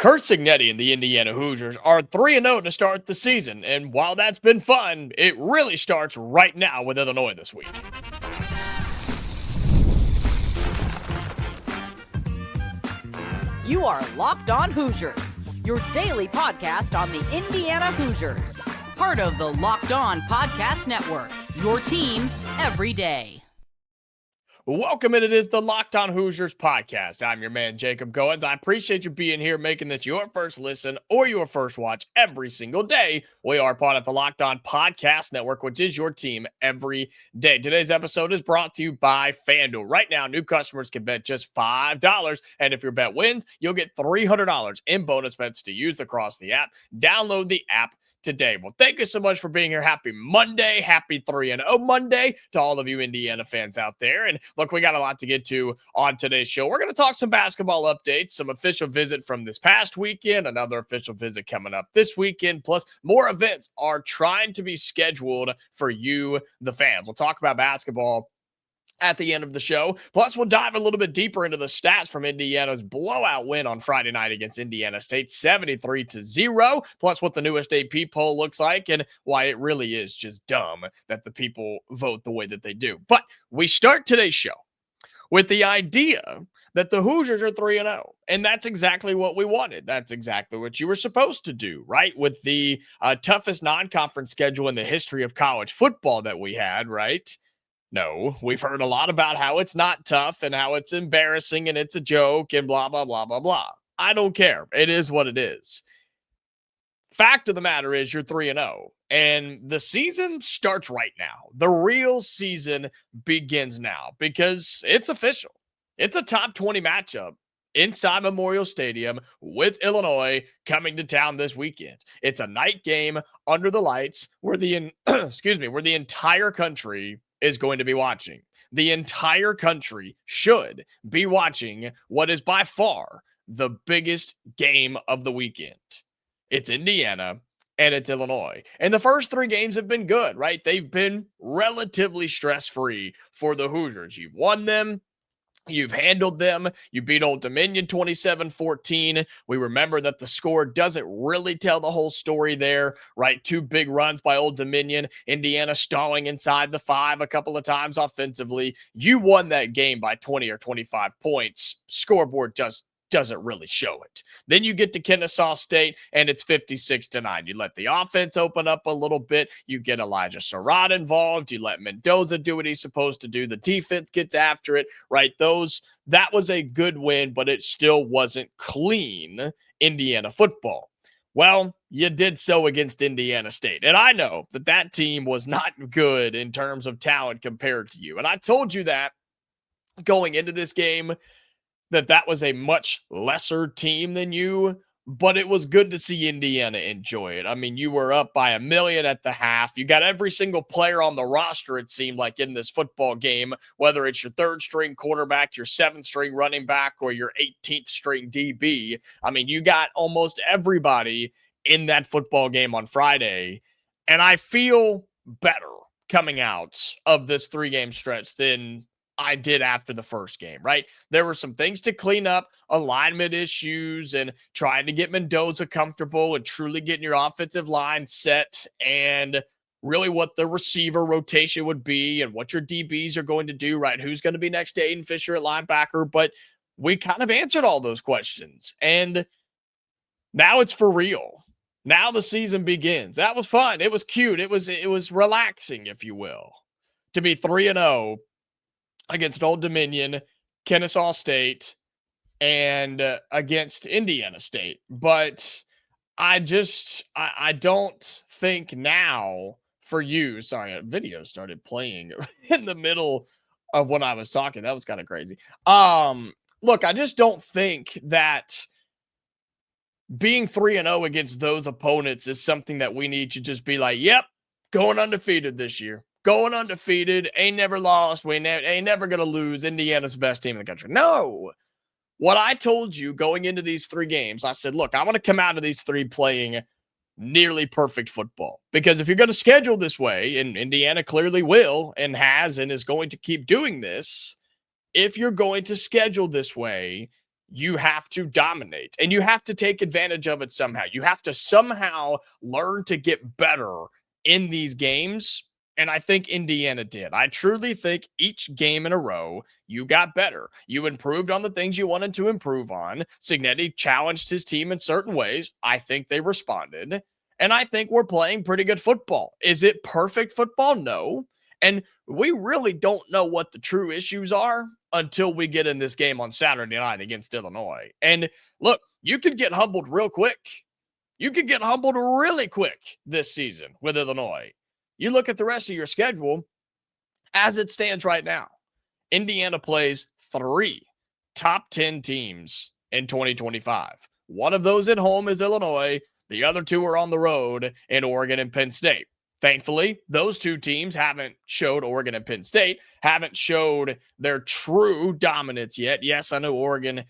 Kurt Signetti and the Indiana Hoosiers are 3-0 to start the season, and while that's been fun, it really starts right now with Illinois this week. You are Locked On Hoosiers, your daily podcast on the Indiana Hoosiers. Part of the Locked On Podcast Network, your team every day. Welcome, and it is the Locked On Hoosiers podcast. I'm your man, Jacob Goins. I appreciate you being here, making this your first listen or your first watch every single day. We are part of the Locked On Podcast Network, which is your team every day. Today's episode is brought to you by FanDuel. Right now, new customers can bet just $5, and if your bet wins, you'll get $300 in bonus bets to use across the app. Download the app today. Well, thank you so much for being here. Happy Monday. Happy 3-0 Monday to all of you Indiana fans out there. And look, we got a lot to get to on today's show. We're going to talk some basketball updates, some official visit from this past weekend, another official visit coming up this weekend, plus more events are trying to be scheduled for you, the fans. We'll talk about basketball at the end of the show. Plus, we'll dive a little bit deeper into the stats from Indiana's blowout win on Friday night against Indiana State, 73-0. Plus, what the newest AP poll looks like and why it really is just dumb that the people vote the way that they do. But we start today's show with the idea that the Hoosiers are 3-0. And that's exactly what we wanted. That's exactly what you were supposed to do, right? With the toughest non-conference schedule in the history of college football that we had, right? No, we've heard a lot about how it's not tough and how it's embarrassing and it's a joke and blah, blah, blah, blah, blah. I don't care. It is what it is. Fact of the matter is you're 3-0 and the season starts right now. The real season begins now because it's official. It's a top 20 matchup inside Memorial Stadium with Illinois coming to town this weekend. It's a night game under the lights where the entire country is going to be watching. The entire country should be watching what is by far the biggest game of the weekend. It's Indiana and it's Illinois. And the first three games have been good, right? They've been relatively stress-free for the Hoosiers. You've won them. You've handled them. You beat Old Dominion 27-14. We remember that the score doesn't really tell the whole story there, right? Two big runs by Old Dominion. Indiana stalling inside the 5 a couple of times offensively. You won that game by 20 or 25 points. Scoreboard just doesn't really show it. Then you get to Kennesaw State and it's 56-9. You let the offense open up a little bit. You get Elijah Surratt involved. You let Mendoza do what he's supposed to do. The defense gets after it, right? That was a good win, but it still wasn't clean Indiana football. Well, you did so against Indiana State. And I know that team was not good in terms of talent compared to you. And I told you that going into this game, that was a much lesser team than you, but it was good to see Indiana enjoy it. I mean, you were up by 1 million at the half. You got every single player on the roster, it seemed like, in this football game, whether it's your third string quarterback, your 7th string running back, or your 18th string DB. I mean, you got almost everybody in that football game on Friday. And I feel better coming out of this 3-game stretch than I did after the first game, right? There were some things to clean up, alignment issues, and trying to get Mendoza comfortable and truly getting your offensive line set and really what the receiver rotation would be and what your DBs are going to do, right? Who's going to be next to Aiden Fisher at linebacker? But we kind of answered all those questions. And now it's for real. Now the season begins. That was fun. It was cute. It was relaxing, if you will, to be 3-0 against Old Dominion, Kennesaw State, and against Indiana State. But I don't think now for you, sorry, a video started playing in the middle of when I was talking. That was kind of crazy. Look, I just don't think that being 3-0 against those opponents is something that we need to just be like, yep, going undefeated this year. Going undefeated, ain't never lost, ain't never going to lose. Indiana's the best team in the country. No. What I told you going into these 3 games, I said, look, I want to come out of these 3 playing nearly perfect football. Because if you're going to schedule this way, and Indiana clearly will and has and is going to keep doing this, if you're going to schedule this way, you have to dominate and you have to take advantage of it somehow. You have to somehow learn to get better in these games. And I think Indiana did. I truly think each game in a row, you got better. You improved on the things you wanted to improve on. Signetti challenged his team in certain ways. I think they responded. And I think we're playing pretty good football. Is it perfect football? No. And we really don't know what the true issues are until we get in this game on Saturday night against Illinois. And look, you could get humbled real quick. You could get humbled really quick this season with Illinois. You look at the rest of your schedule as it stands right now. Indiana plays 3 top 10 teams in 2025. One of those at home is Illinois. The other 2 are on the road in Oregon and Penn State. Thankfully, those 2 teams haven't showed, Oregon and Penn State, haven't showed their true dominance yet. Yes, I know Oregon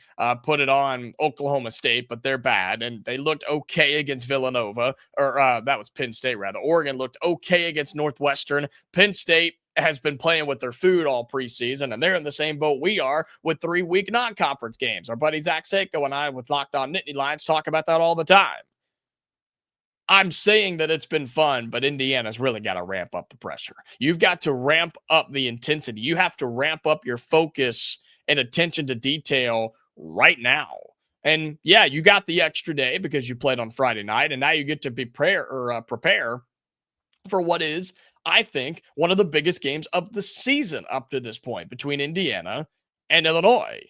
put it on Oklahoma State, but they're bad, and they looked okay against Villanova, or that was Penn State, rather. Oregon looked okay against Northwestern. Penn State has been playing with their food all preseason, and they're in the same boat we are with 3 week non-conference games. Our buddy Zach Seiko and I with Locked On Nittany Lions talk about that all the time. I'm saying that it's been fun, but Indiana's really got to ramp up the pressure. You've got to ramp up the intensity. You have to ramp up your focus and attention to detail right now. And yeah, you got the extra day because you played on Friday night, and now you get to prepare for what is, I think, one of the biggest games of the season up to this point between Indiana and Illinois.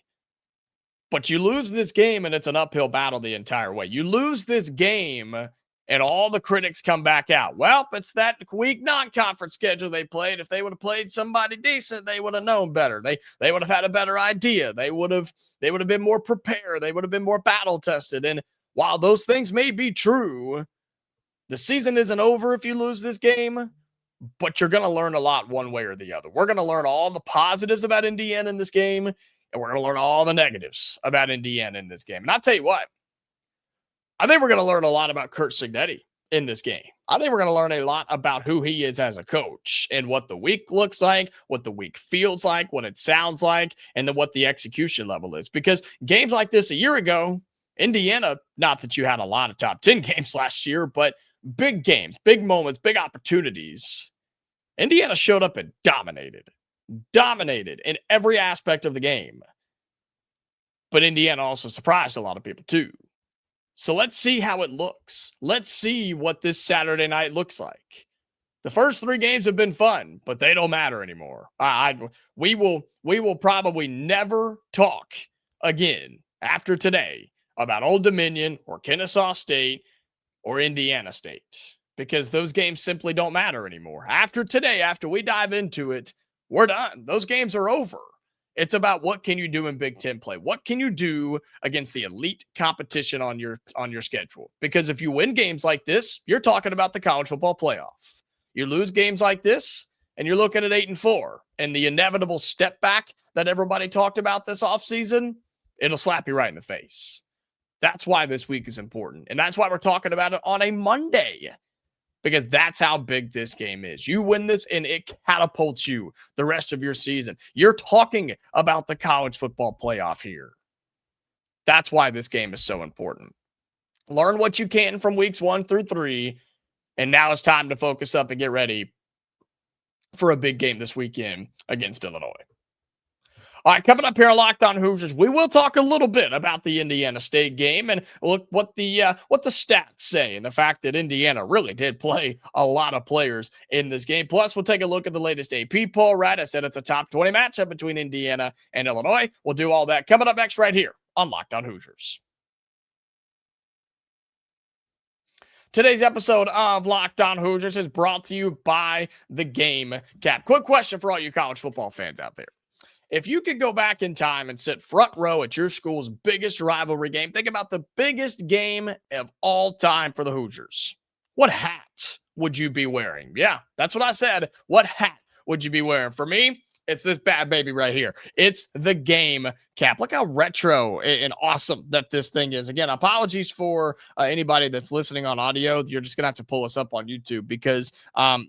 But you lose this game, and it's an uphill battle the entire way. You lose this game, and all the critics come back out. Well, it's that weak non-conference schedule they played. If they would have played somebody decent, they would have known better. They would have had a better idea. They would have been more prepared. They would have been more battle tested. And while those things may be true, the season isn't over if you lose this game, but you're going to learn a lot one way or the other. We're going to learn all the positives about Indiana in this game, and we're going to learn all the negatives about Indiana in this game. And I'll tell you what, I think we're going to learn a lot about Curt Signetti in this game. I think we're going to learn a lot about who he is as a coach and what the week looks like, what the week feels like, what it sounds like, and then what the execution level is. Because games like this a year ago, Indiana, not that you had a lot of top 10 games last year, but big games, big moments, big opportunities. Indiana showed up and dominated in every aspect of the game. But Indiana also surprised a lot of people too. So let's see how it looks. Let's see what this Saturday night looks like. The first 3 games have been fun, but they don't matter anymore. We will probably never talk again after today about Old Dominion or Kennesaw State or Indiana State, because those games simply don't matter anymore. After today, after we dive into it, we're done. Those games are over. It's about what can you do in Big Ten play? What can you do against the elite competition on your schedule? Because if you win games like this, you're talking about the college football playoff. You lose games like this, and you're looking at 8-4. And the inevitable step back that everybody talked about this offseason, it'll slap you right in the face. That's why this week is important. And that's why we're talking about it on a Monday. Because that's how big this game is. You win this, and it catapults you the rest of your season. You're talking about the college football playoff here. That's why this game is so important. Learn what you can from weeks 1 through 3, and now it's time to focus up and get ready for a big game this weekend against Illinois. All right, coming up here on Locked On Hoosiers, we will talk a little bit about the Indiana State game and look what the stats say, and the fact that Indiana really did play a lot of players in this game. Plus, we'll take a look at the latest AP poll. Right, I said it's a top 20 matchup between Indiana and Illinois. We'll do all that coming up next right here on Locked On Hoosiers. Today's episode of Locked On Hoosiers is brought to you by the Game Cap. Quick question for all you college football fans out there. If you could go back in time and sit front row at your school's biggest rivalry game, think about the biggest game of all time for the Hoosiers. What hat would you be wearing? Yeah, that's what I said. What hat would you be wearing? For me, It's this bad baby right here. It's the game cap. Look how retro and awesome that this thing is. Again, apologies for anybody that's listening on audio. You're just going to have to pull us up on YouTube because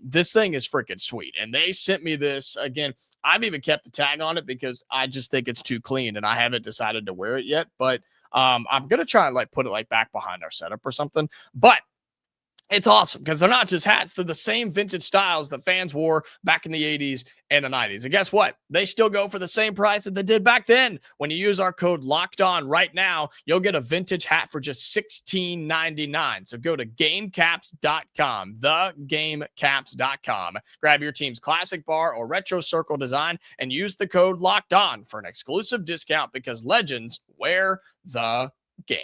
this thing is freaking sweet. And they sent me this again. I've even kept the tag on it because I just think it's too clean and I haven't decided to wear it yet. But I'm going to try and like put it like back behind our setup or something. But it's awesome because they're not just hats. They're the same vintage styles that fans wore back in the 80s and the 90s. And guess what? They still go for the same price that they did back then. When you use our code Locked On right now, you'll get a vintage hat for just $16.99. So go to gamecaps.com, thegamecaps.com. Grab your team's classic bar or retro circle design and use the code Locked On for an exclusive discount because legends wear the game.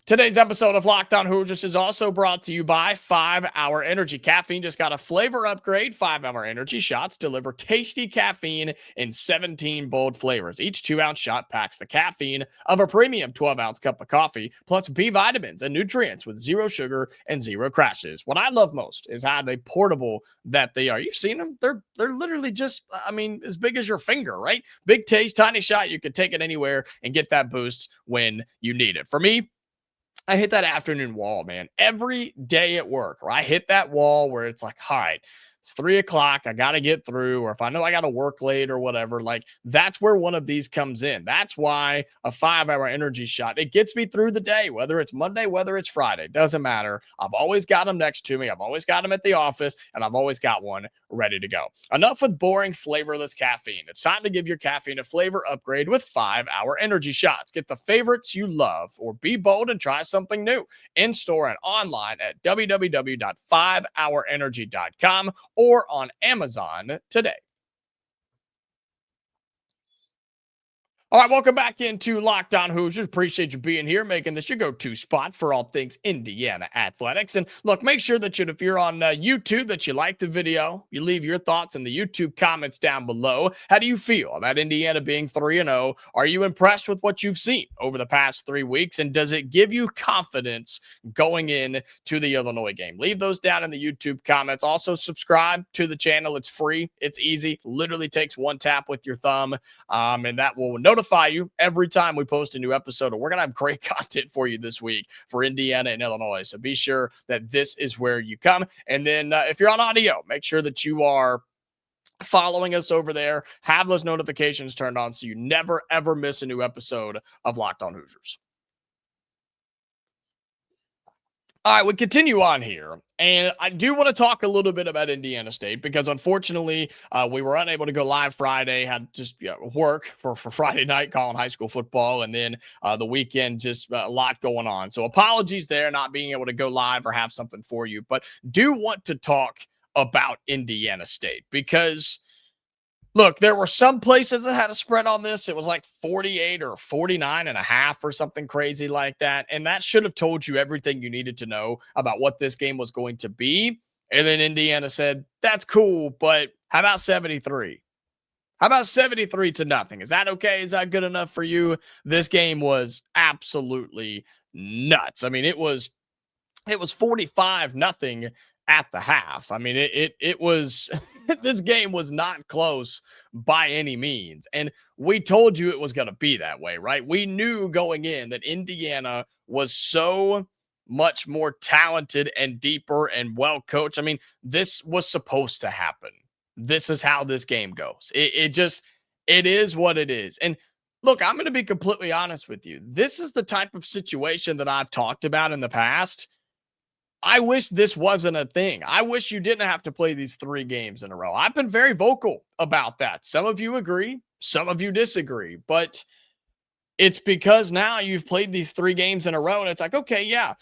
Today's episode of Locked On Hoosiers is also brought to you by 5-Hour Energy. Caffeine just got a flavor upgrade. 5-Hour Energy shots deliver tasty caffeine in 17 bold flavors. Each 2-ounce shot packs the caffeine of a premium 12-ounce cup of coffee, plus B vitamins and nutrients with zero sugar and zero crashes. What I love most is how they portable that they are. You've seen them. They're literally just, I mean, as big as your finger, right? Big taste, tiny shot. You could take it anywhere and get that boost when you need it. For me, I hit that afternoon wall, man, every day at work, or I hit that wall where it's like, all right, it's 3:00. I got to get through, or if I know I got to work late or whatever, like that's where one of these comes in. That's why a 5-hour energy shot, it gets me through the day, whether it's Monday, whether it's Friday, doesn't matter. I've always got them next to me. I've always got them at the office, and I've always got one ready to go. Enough with boring, flavorless caffeine. It's time to give your caffeine a flavor upgrade with 5-hour energy shots. Get the favorites you love, or be bold and try something new in store and online at www.5hourenergy.com or on Amazon today. All right, welcome back into Locked On Hoosiers. Appreciate you being here, making this your go-to spot for all things Indiana athletics. And look, make sure that if you're on YouTube, that you like the video. You leave your thoughts in the YouTube comments down below. How do you feel about Indiana being 3-0? Are you impressed with what you've seen over the past 3 weeks? And does it give you confidence going in to the Illinois game? Leave those down in the YouTube comments. Also, subscribe to the channel. It's free. It's easy. Literally takes one tap with your thumb, and that will notify you every time we post a new episode. We're going to have great content for you this week for Indiana and Illinois. So be sure that this is where you come. And then if you're on audio, make sure that you are following us over there. Have those notifications turned on so you never, ever miss a new episode of Locked On Hoosiers. All right, we continue on here, and I do want to talk a little bit about Indiana State because unfortunately we were unable to go live Friday, had just work for Friday night calling high school football, and then the weekend, just a lot going on. So apologies there, not being able to go live or have something for you, but do want to talk about Indiana State because look, there were some places that had a spread on this. It was like 48 or 49.5 or something crazy like that. And that should have told you everything you needed to know about what this game was going to be. And then Indiana said, that's cool, but how about 73? How about 73-0? Is that okay? Is that good enough for you? This game was absolutely nuts. I mean, it was 45-0 at the half. I mean, it was this game was not close by any means. And we told you it was going to be that way, right? We knew going in that Indiana was so much more talented and deeper and well coached. I mean, this was supposed to happen. This is how this game goes. It is what it is. And look, I'm going to be completely honest with you. This is the type of situation that I've talked about in the past. I wish this wasn't a thing. I wish you didn't have to play these 3 games in a row. I've been very vocal about that. Some of you agree, some of you disagree, but it's because now you've played these 3 games in a row, and it's like, okay, yeah,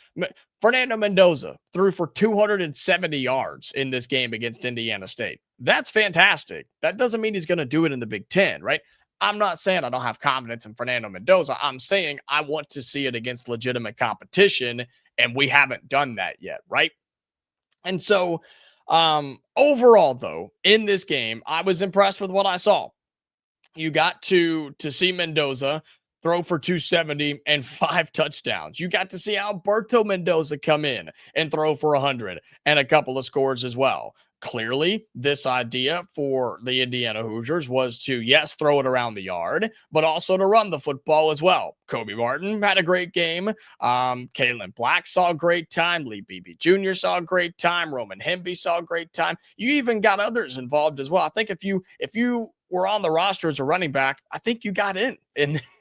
Fernando Mendoza threw for 270 yards in this game against Indiana State. That's fantastic. That doesn't mean he's going to do it in the Big Ten, right? I'm not saying I don't have confidence in Fernando Mendoza. I'm saying I want to see it against legitimate competition, and we haven't done that yet, right? And so overall, though, in this game, I was impressed with what I saw. You got to see Mendoza throw for 270 and 5 touchdowns. You got to see Alberto Mendoza come in and throw for 100 and a couple of scores as well. clearly this idea for the Indiana Hoosiers was to, yes, throw it around the yard, but also to run the football as well. Kobe Martin had a great game. Kalen Black saw a great time. Lee Beebe Jr. saw a great time. Roman Hemby saw a great time. You even got others involved as well. I think if you were on the roster as a running back, I think you got in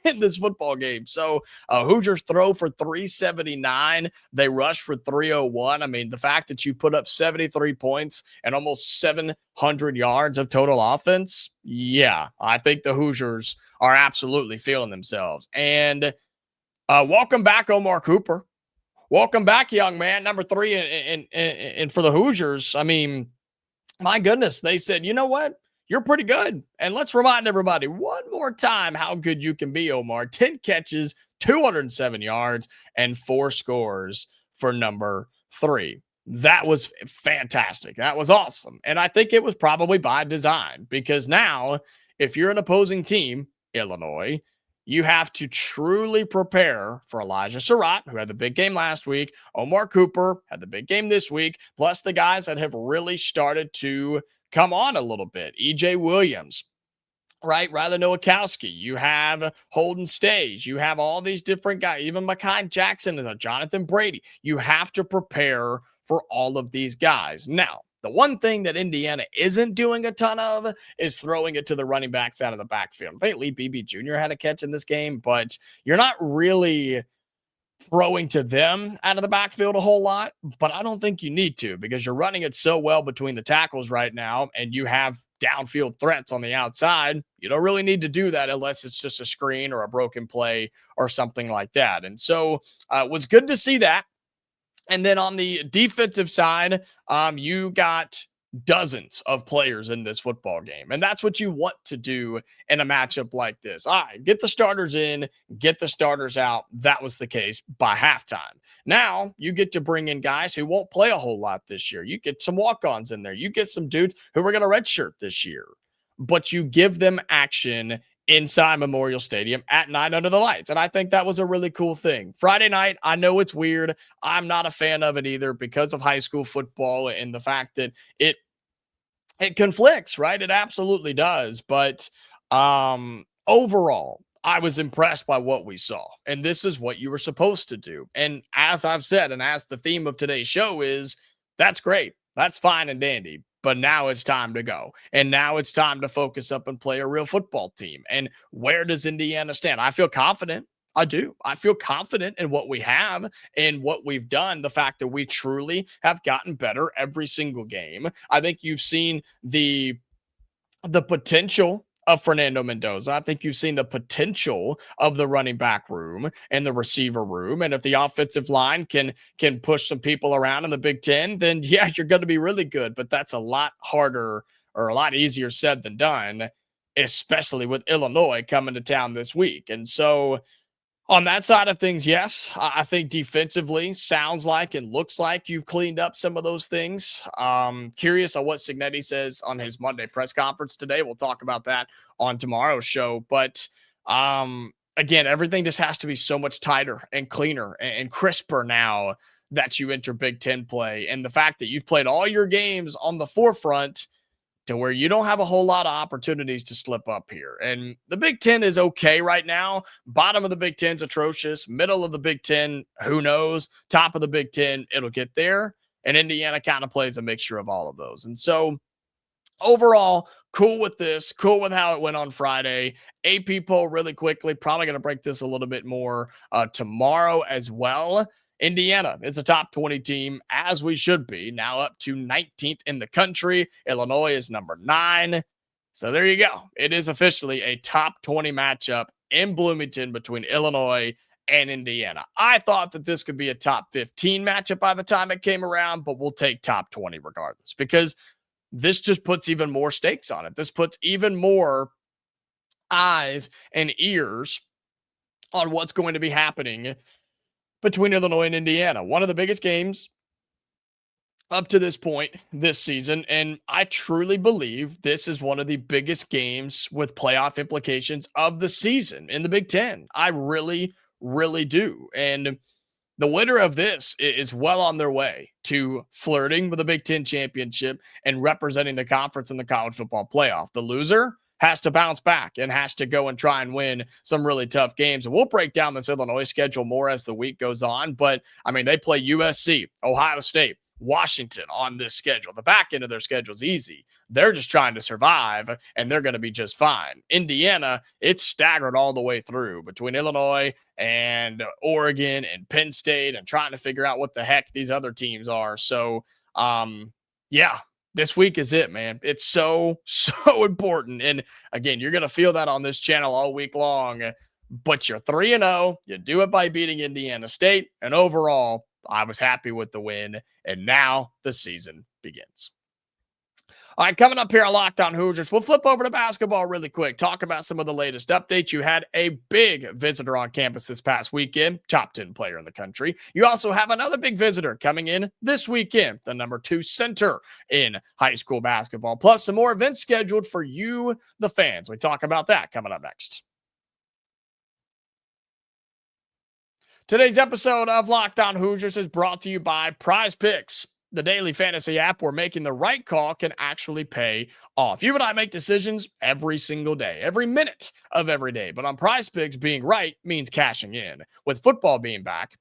this football game. So Hoosiers throw for 379. They rush for 301. I mean, the fact that you put up 73 points and almost 700 yards of total offense, yeah, I think the Hoosiers are absolutely feeling themselves. And welcome back, Omar Cooper. Welcome back, young man. Number 3 and for the Hoosiers, I mean, my goodness, they said, you know what? You're pretty good. And let's remind everybody one more time how good you can be, Omar. 10 catches, 207 yards, and 4 scores for number 3. That was fantastic. That was awesome. And I think it was probably by design, because now if you're an opposing team, Illinois, you have to truly prepare for Elijah Surratt, who had the big game last week. Omar Cooper had the big game this week, plus the guys that have really started to come on a little bit. EJ Williams, right? Rather Nowakowski. You have Holden Stage. You have all these different guys. Even Mekhi Jackson and Jonathan Brady. You have to prepare for all of these guys. Now, the one thing that Indiana isn't doing a ton of is throwing it to the running backs out of the backfield. I think Lee Beebe Jr. had a catch in this game, but you're not really throwing to them out of the backfield a whole lot, but I don't think you need to, because you're running it so well between the tackles right now, and you have downfield threats on the outside. You don't really need to do that unless it's just a screen or a broken play or something like that. And so it was good to see that. And then on the defensive side, you got dozens of players in this football game. And that's what you want to do in a matchup like this. All right, get the starters in, get the starters out. That was the case by halftime. Now you get to bring in guys who won't play a whole lot this year. You get some walk-ons in there. You get some dudes who are going to redshirt this year, but you give them action inside Memorial Stadium at night under the lights. And I think that was a really cool thing. Friday night, I know it's weird. I'm not a fan of it either because of high school football and the fact that it conflicts, right? It absolutely does. But overall, I was impressed by what we saw. And this is what you were supposed to do. And as I've said, and as the theme of today's show is, that's great. That's fine and dandy. But now it's time to go. And now it's time to focus up and play a real football team. And where does Indiana stand? I feel confident. I do. I feel confident in what we have and what we've done. The fact that we truly have gotten better every single game. I think you've seen the potential of Fernando Mendoza. I think you've seen the potential of the running back room and the receiver room. And if the offensive line can push some people around in the Big Ten, then yeah, you're going to be really good. But that's a lot harder or a lot easier said than done, especially with Illinois coming to town this week. And so on that side of things, yes, I think defensively sounds like and looks like you've cleaned up some of those things. Curious on what Cignetti says on his Monday press conference today. We'll talk about that on tomorrow's show. But again, everything just has to be so much tighter and cleaner and crisper now that you enter Big Ten play. And the fact that you've played all your games on the forefront to where you don't have a whole lot of opportunities to slip up here. And the Big Ten is okay right now. Bottom of the Big Ten's atrocious. Middle of the Big Ten, who knows? Top of the Big Ten, it'll get there. And Indiana kind of plays a mixture of all of those. And so overall, cool with this. Cool with how it went on Friday. AP poll really quickly. Probably going to break this a little bit more tomorrow as well. Indiana is a top 20 team, as we should be, now up to 19th in the country. Illinois is number 9. So there you go. It is officially a top 20 matchup in Bloomington between Illinois and Indiana. I thought that this could be a top 15 matchup by the time it came around, but we'll take top 20 regardless, because this just puts even more stakes on it. This puts even more eyes and ears on what's going to be happening between Illinois and Indiana. One of the biggest games up to this point this season, and I truly believe this is one of the biggest games with playoff implications of the season in the Big Ten. I really, really do. And The winner of this is well on their way to flirting with the Big Ten championship and representing the conference in the college football playoff. The loser has to bounce back and has to go and try and win some really tough games. And we'll break down this Illinois schedule more as the week goes on. But I mean, they play USC, Ohio State, Washington on this schedule. The back end of their schedule is easy. They're just trying to survive, and they're going to be just fine. Indiana, it's staggered all the way through between Illinois and Oregon and Penn State and trying to figure out what the heck these other teams are. So, yeah, this week is it, man. It's so important. And again, you're going to feel that on this channel all week long, but you're 3-0. You do it by beating Indiana State. And overall, I was happy with the win, and now the season begins. All right, coming up here on Locked On Hoosiers, we'll flip over to basketball really quick, talk about some of the latest updates. You had a big visitor on campus this past weekend, top 10 player in the country. You also have another big visitor coming in this weekend, the number 2 center in high school basketball, plus some more events scheduled for you, the fans. We talk about that coming up next. Today's episode of Locked On Hoosiers is brought to you by Prize Picks, the daily fantasy app where making the right call can actually pay off. You and I make decisions every single day, every minute of every day. But on Prize Picks, being right means cashing in. With football being back,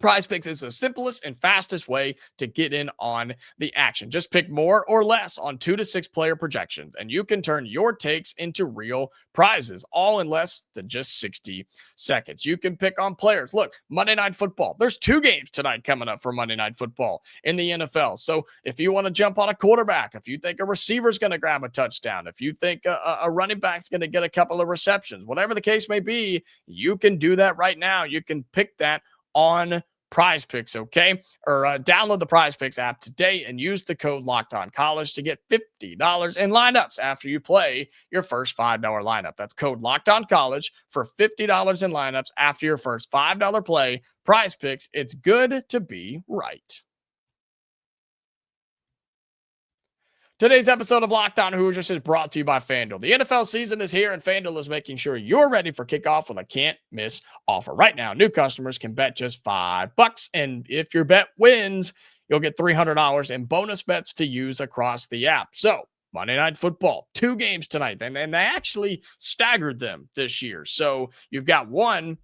Prize Picks is the simplest and fastest way to get in on the action. Just pick more or less on 2 to 6 player projections, and you can turn your takes into real prizes, all in less than just 60 seconds. You can pick on players. Look, Monday Night Football. There's 2 games tonight coming up for Monday Night Football in the NFL. So if you want to jump on a quarterback, if you think a receiver's going to grab a touchdown, if you think a running back's going to get a couple of receptions, whatever the case may be, you can do that right now. You can pick that on Prize Picks, okay? Or download the Prize Picks app today and use the code LOCKEDONCollege to get $50 in lineups after you play your first $5 lineup. That's code LOCKEDONCollege for $50 in lineups after your first $5 play. Prize Picks, it's good to be right. Today's episode of Locked On Hoosiers is brought to you by FanDuel. The NFL season is here, and FanDuel is making sure you're ready for kickoff with a can't-miss offer. Right now, new customers can bet just $5, and if your bet wins, you'll get $300 in bonus bets to use across the app. So, Monday Night Football, 2 games tonight, and they actually staggered them this year. So, you've got one,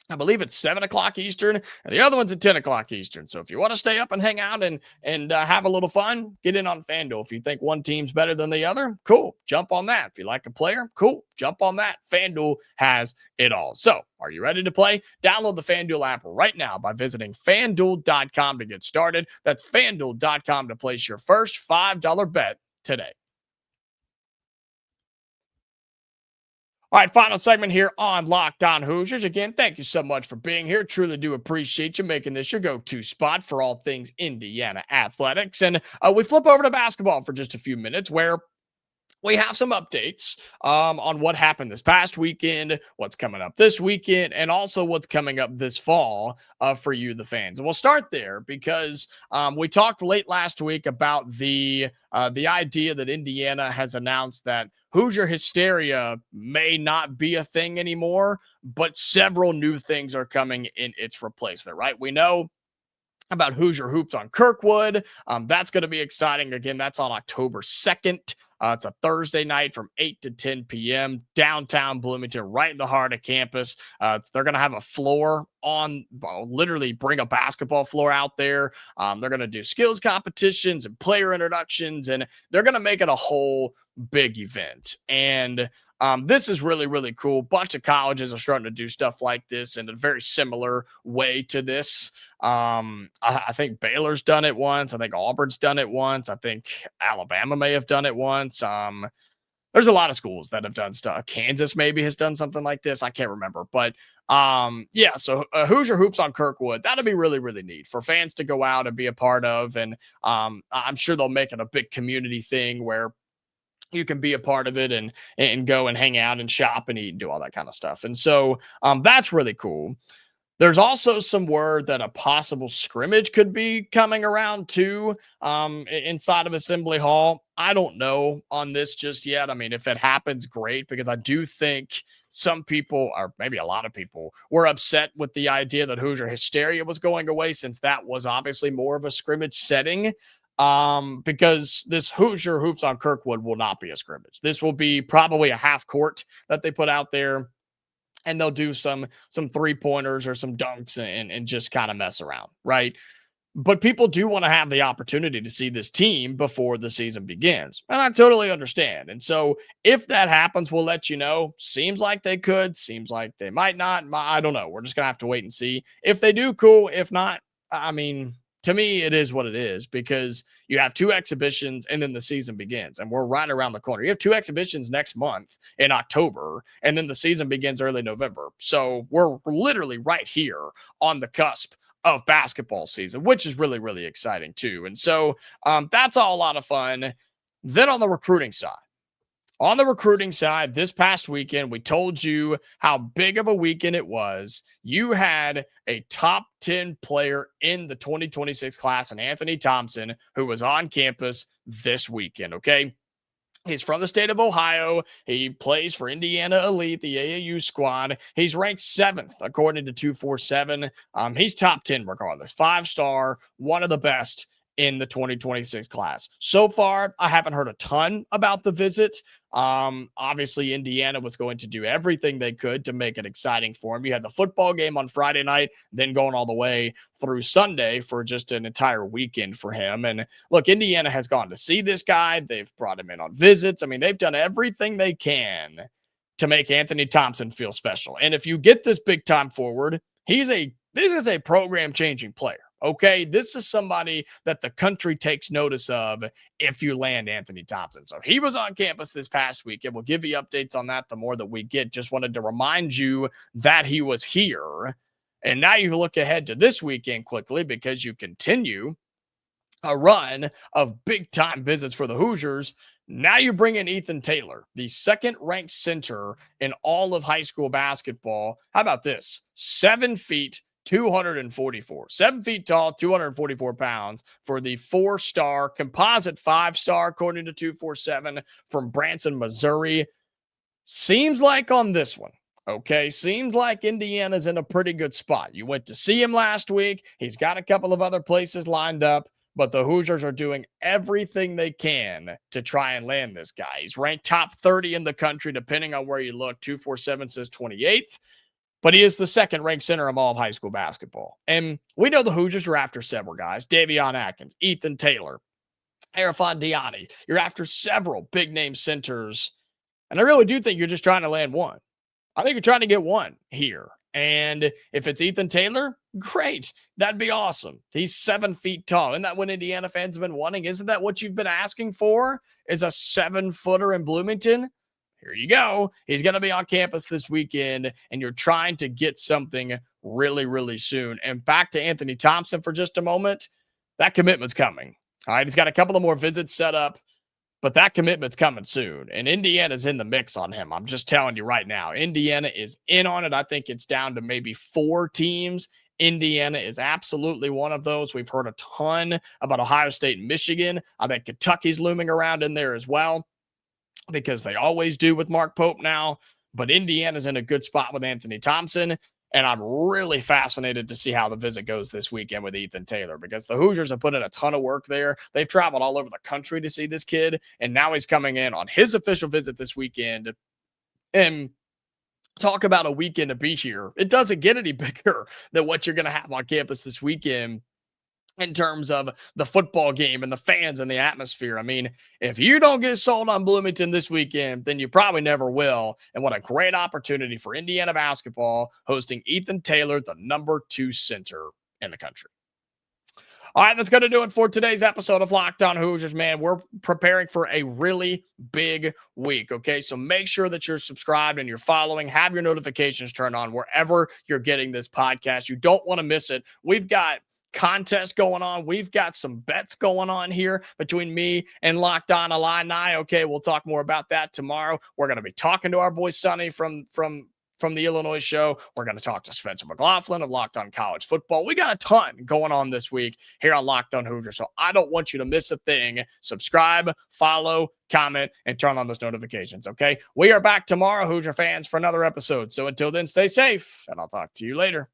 I believe it's 7 o'clock Eastern, and the other one's at 10 o'clock Eastern. So if you want to stay up and hang out and have a little fun, get in on FanDuel. If you think one team's better than the other, cool, jump on that. If you like a player, cool, jump on that. FanDuel has it all. So are you ready to play? Download the FanDuel app right now by visiting FanDuel.com to get started. That's FanDuel.com to place your first $5 bet today. All right, final segment here on Locked On Hoosiers. Again, thank you so much for being here. Truly do appreciate you making this your go-to spot for all things Indiana athletics. And we flip over to basketball for just a few minutes where we have some updates on what happened this past weekend, what's coming up this weekend, and also what's coming up this fall for you, the fans. And we'll start there because we talked late last week about the idea that Indiana has announced that Hoosier Hysteria may not be a thing anymore, but several new things are coming in its replacement, right? We know about Hoosier Hoops on Kirkwood. That's going to be exciting. Again, that's on October 2nd. It's a Thursday night from 8 to 10 p.m. downtown Bloomington, right in the heart of campus. They're going to have a floor on, literally bring a basketball floor out there. They're going to do skills competitions and player introductions, and they're going to make it a whole big event. And this is really, really cool. Bunch of colleges are starting to do stuff like this in a very similar way to this. I think Baylor's done it once. I think Auburn's done it once. I think Alabama may have done it once. There's a lot of schools that have done stuff. Kansas maybe has done something like this. I can't remember. But yeah, so Hoosier Hoops on Kirkwood, that'll be really, really neat for fans to go out and be a part of. And I'm sure they'll make it a big community thing where you can be a part of it and go and hang out and shop and eat and do all that kind of stuff. And so that's really cool. There's also some word that a possible scrimmage could be coming around too, inside of Assembly Hall. I don't know on this just yet. I mean, if it happens, great, because I do think some people, or maybe a lot of people, were upset with the idea that Hoosier Hysteria was going away, since that was obviously more of a scrimmage setting. Because this Hoosier Hoops on Kirkwood will not be a scrimmage. This will be probably a half court that they put out there, and they'll do some three-pointers or some dunks and just kind of mess around, right? But people do want to have the opportunity to see this team before the season begins. And I totally understand. And so if that happens, we'll let you know. Seems like they could, seems like they might not. I don't know. We're just going to have to wait and see. If they do, cool. If not, I mean, to me, it is what it is, because you have two exhibitions and then the season begins, and we're right around the corner. You have two exhibitions next month in October, and then the season begins early November. So we're literally right here on the cusp of basketball season, which is really, really exciting too. And so that's all a lot of fun. Then on the recruiting side, this past weekend, we told you how big of a weekend it was. You had a top 10 player in the 2026 class, and Anthony Thompson, who was on campus this weekend, okay? He's from the state of Ohio. He plays for Indiana Elite, the AAU squad. He's ranked 7th, according to 247. He's top 10 regardless. 5-star, one of the best in the 2026 class. So far, I haven't heard a ton about the visit. Obviously, Indiana was going to do everything they could to make it exciting for him. You had the football game on Friday night, then going all the way through Sunday for just an entire weekend for him. And look, Indiana has gone to see this guy. They've brought him in on visits. I mean, they've done everything they can to make Anthony Thompson feel special. And if you get this big time forward, this is a program changing player. Okay, this is somebody that the country takes notice of if you land Anthony Thompson. So he was on campus this past week, and we'll give you updates on that the more that we get. Just wanted to remind you that he was here. And now you look ahead to this weekend quickly, because you continue a run of big-time visits for the Hoosiers. Now you bring in Ethan Taylor, the second-ranked center in all of high school basketball. How about this? 7 feet, 244, 7 feet tall, 244 pounds for the 4-star composite 5-star, according to 247, from Branson, Missouri. Seems like on this one, okay, seems like Indiana's in a pretty good spot. You went to see him last week. He's got a couple of other places lined up, but the Hoosiers are doing everything they can to try and land this guy. He's ranked top 30 in the country, depending on where you look. 247 says 28th. But he is the second-ranked center of all of high school basketball. And we know the Hoosiers are after several guys. Davion Atkins, Ethan Taylor, Arafon Diani. You're after several big-name centers. And I really do think you're just trying to land one. I think you're trying to get one here. And if it's Ethan Taylor, great. That'd be awesome. He's 7 feet tall. Isn't that what Indiana fans have been wanting? Isn't that what you've been asking for? Is a 7-footer in Bloomington? Here you go. He's going to be on campus this weekend, and you're trying to get something really, really soon. And back to Anthony Thompson for just a moment. That commitment's coming. All right. He's got a couple of more visits set up, but that commitment's coming soon. And Indiana's in the mix on him. I'm just telling you right now, Indiana is in on it. I think it's down to maybe 4 teams. Indiana is absolutely one of those. We've heard a ton about Ohio State and Michigan. I think Kentucky's looming around in there as well, because they always do with Mark Pope now. But Indiana's in a good spot with Anthony Thompson, and I'm really fascinated to see how the visit goes this weekend with Ethan Taylor, because the Hoosiers have put in a ton of work there. They've traveled all over the country to see this kid, and now he's coming in on his official visit this weekend. And talk about a weekend to be here. It doesn't get any bigger than what you're going to have on campus this weekend in terms of the football game and the fans and the atmosphere. I mean, if you don't get sold on Bloomington this weekend, then you probably never will. And what a great opportunity for Indiana basketball, hosting Ethan Taylor, the number 2 center in the country. All right, that's going to do it for today's episode of Locked On Hoosiers, man. We're preparing for a really big week, okay? So make sure that you're subscribed and you're following. Have your notifications turned on wherever you're getting this podcast. You don't want to miss it. We've got contest going on. We've got some bets going on here between me and Locked On Illini. Okay, we'll talk more about that tomorrow. We're going to be talking to our boy Sonny from from the Illinois show. We're going to talk to Spencer McLaughlin of Locked On College Football. We got a ton going on this week here on Locked On Hoosiers, so I don't want you to miss a thing. Subscribe, follow, comment, and turn on those notifications, okay? We are back tomorrow, Hoosier fans, for another episode. So until then, stay safe, and I'll talk to you later.